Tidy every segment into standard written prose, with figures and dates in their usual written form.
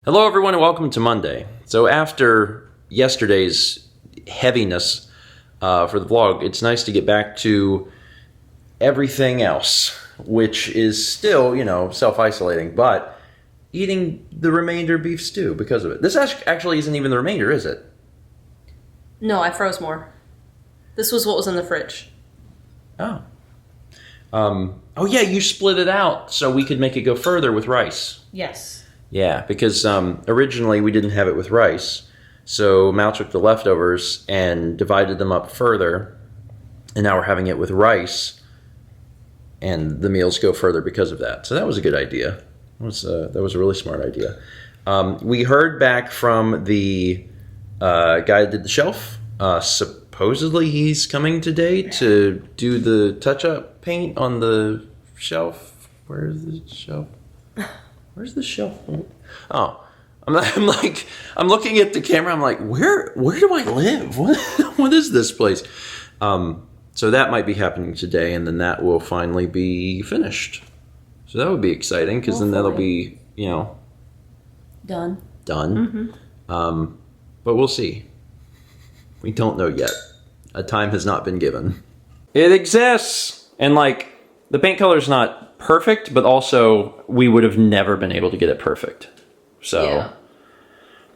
Hello everyone and welcome to Monday. So after yesterday's heaviness for the vlog, it's nice to get back to everything else, which is still, self-isolating, but eating the remainder beef stew because of it. This actually isn't even the remainder, is it? No, I froze more. This was what was in the fridge. Oh. Oh yeah, you split it out so we could make it go further with rice. Yes. Yeah, because originally we didn't have it with rice, so Mal took the leftovers and divided them up further, and now we're having it with rice, and the meals go further because of that. So that was a good idea. That was a really smart idea. We heard back from the guy that did the shelf. Supposedly he's coming today to do the touch-up paint on the shelf. Where's the shelf? Where's the shelf? Oh, I'm looking at the camera. I'm like, where do I live? What is this place? So that might be happening today, and then that will finally be finished. So that would be exciting because then that'll be, done. Done. Mm-hmm. But we'll see. We don't know yet. A time has not been given. It exists, and the paint color's not perfect, but also we would have never been able to get it perfect. So, yeah.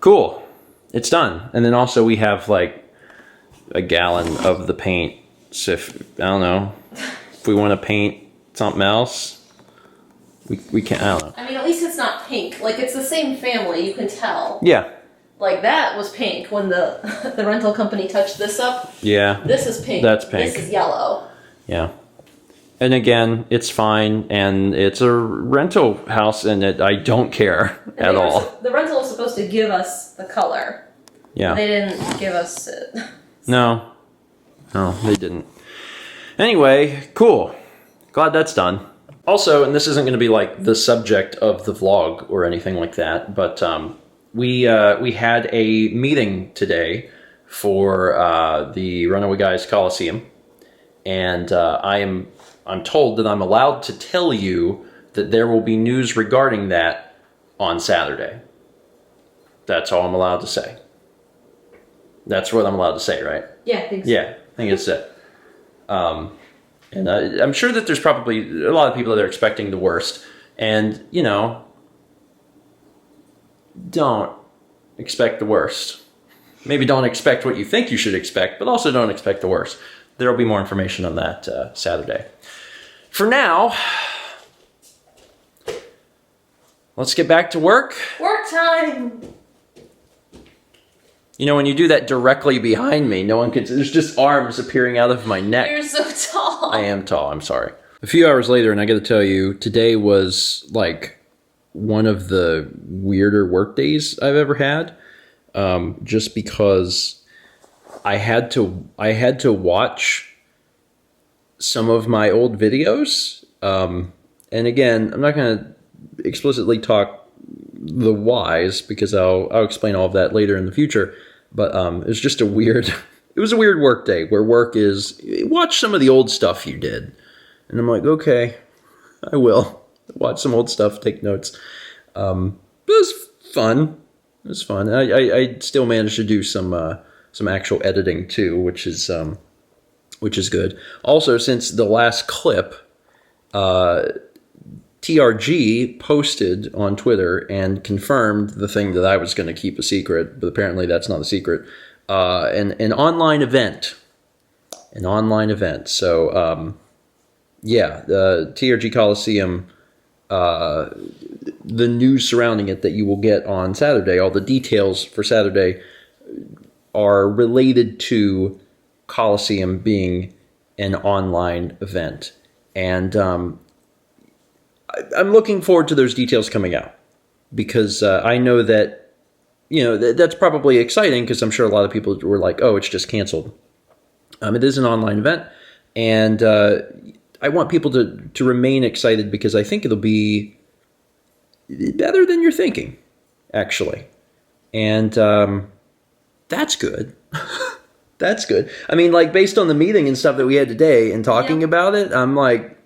Cool. It's done. And then also we have a gallon of the paint. So if we want to paint something else, we can. I don't know. I mean, at least it's not pink. It's the same family. You can tell. Yeah. That was pink when the rental company touched this up. Yeah. This is pink. That's pink. This is yellow. Yeah. And again, it's fine, and it's a rental house, and I don't care at all. The rental was supposed to give us the color. Yeah. They didn't give us it. No, they didn't. Anyway, cool. Glad that's done. Also, and this isn't going to be the subject of the vlog or anything like that, but we had a meeting today for the Runaway Guys Colosseum, and I'm told that I'm allowed to tell you that there will be news regarding that on Saturday. That's all I'm allowed to say. That's what I'm allowed to say, right? Yeah, I think so. Yeah, I think it's it. And I'm sure that there's probably a lot of people that are expecting the worst. And, don't expect the worst. Maybe don't expect what you think you should expect, but also don't expect the worst. There will be more information on that Saturday. For now, let's get back to work. Work time! When you do that directly behind me, no one can. There's just arms appearing out of my neck. You're so tall. I am tall, I'm sorry. A few hours later, and I got to tell you, today was one of the weirder work days I've ever had. Just because I had to watch some of my old videos. And again, I'm not going to explicitly talk the whys because I'll explain all of that later in the future. But it was just a weird work day where work is, watch some of the old stuff you did. And I'm like, okay, I will watch some old stuff, take notes. It was fun. It was fun. I still managed to do some actual editing too, which is good. Also, since the last clip, TRG posted on Twitter and confirmed the thing that I was going to keep a secret, but apparently that's not a secret. An online event. So, the TRG Colosseum, the news surrounding it that you will get on Saturday, all the details for Saturday are related to Colosseum being an online event. And I'm looking forward to those details coming out because I know that, that's probably exciting because I'm sure a lot of people were like, oh, it's just canceled. It is an online event, and I want people to remain excited because I think it'll be better than you're thinking, actually. And that's good. That's good. I mean, based on the meeting and stuff that we had today and talking about it, I'm like,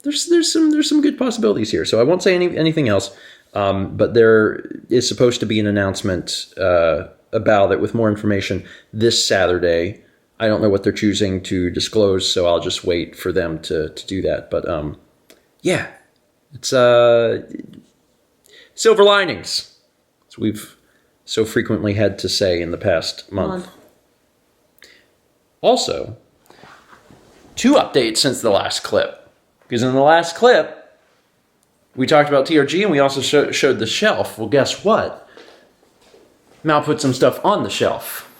there's some good possibilities here. So I won't say anything else. But there is supposed to be an announcement about it with more information this Saturday. I don't know what they're choosing to disclose, so I'll just wait for them to do that. But yeah, it's silver linings, as we've so frequently had to say in the past month. Also, 2 updates since the last clip. Because in the last clip, we talked about TRG and we also showed the shelf. Well, guess what? Mal put some stuff on the shelf.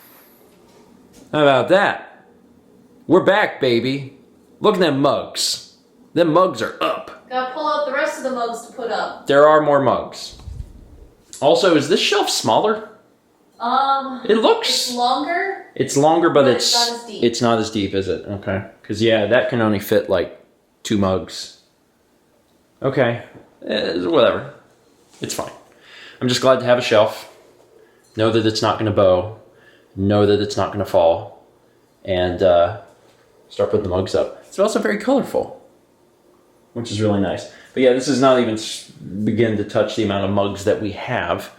How about that? We're back, baby. Look at them mugs. Them mugs are up. Gotta pull out the rest of the mugs to put up. There are more mugs. Also, is this shelf smaller? It looks... It's longer. It's longer, but it's not as deep. It's not as deep, is it? Okay. Because, yeah, that can only fit, like, 2 mugs. Okay. Whatever. It's fine. I'm just glad to have a shelf. Know that it's not going to bow. Know that it's not going to fall. And start putting the mugs up. It's also very colorful, which is really nice. But, yeah, this is not even begin to touch the amount of mugs that we have.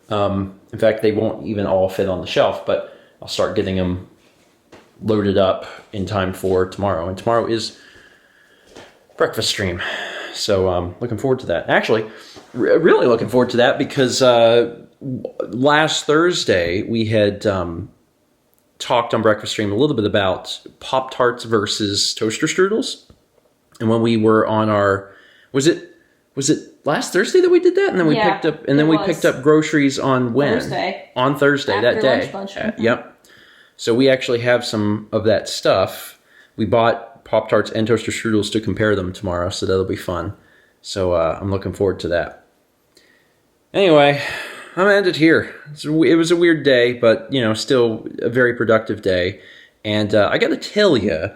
In fact, they won't even all fit on the shelf, but I'll start getting them loaded up in time for tomorrow. And tomorrow is breakfast stream. So looking forward to that. Actually, really looking forward to that because last Thursday we had talked on breakfast stream a little bit about Pop-Tarts versus toaster strudels. And when we were on our... Was it last Thursday that we did that? And then we picked up groceries on when? Thursday. On Thursday, After that day. lunch. Yep. So we actually have some of that stuff. We bought Pop-Tarts and toaster strudels to compare them tomorrow, so that'll be fun. So I'm looking forward to that. Anyway, I'm gonna end it here. It was a weird day, but still a very productive day. And I got to tell you,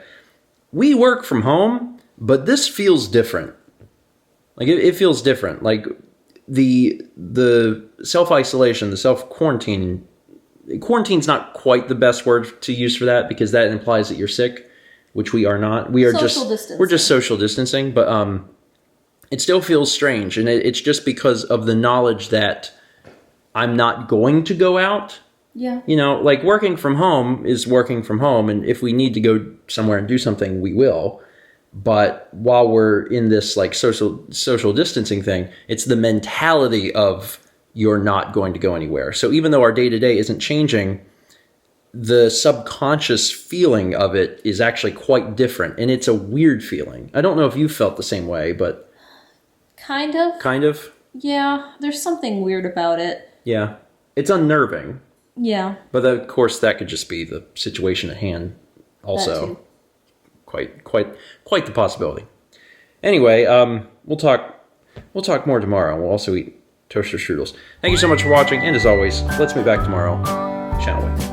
we work from home, but this feels different. Like it feels different. Like the self-isolation, the self-quarantine. Quarantine's not quite the best word to use for that because that implies that you're sick, which we are not. We're just social distancing, but it still feels strange, and it's just because of the knowledge that I'm not going to go out. Yeah. Like working from home is working from home, and if we need to go somewhere and do something, we will. But while we're in this like social distancing thing, it's the mentality of you're not going to go anywhere. So even though our day-to-day isn't changing, the subconscious feeling of it is actually quite different. And it's a weird feeling. I don't know if you felt the same way, but... Kind of. Kind of? Yeah, there's something weird about it. Yeah. It's unnerving. Yeah. But of course, that could just be the situation at hand also. Quite the possibility. Anyway, we'll talk more tomorrow. We'll also eat toaster strudels. Thank you so much for watching, and as always, let's meet back tomorrow. Channel Way.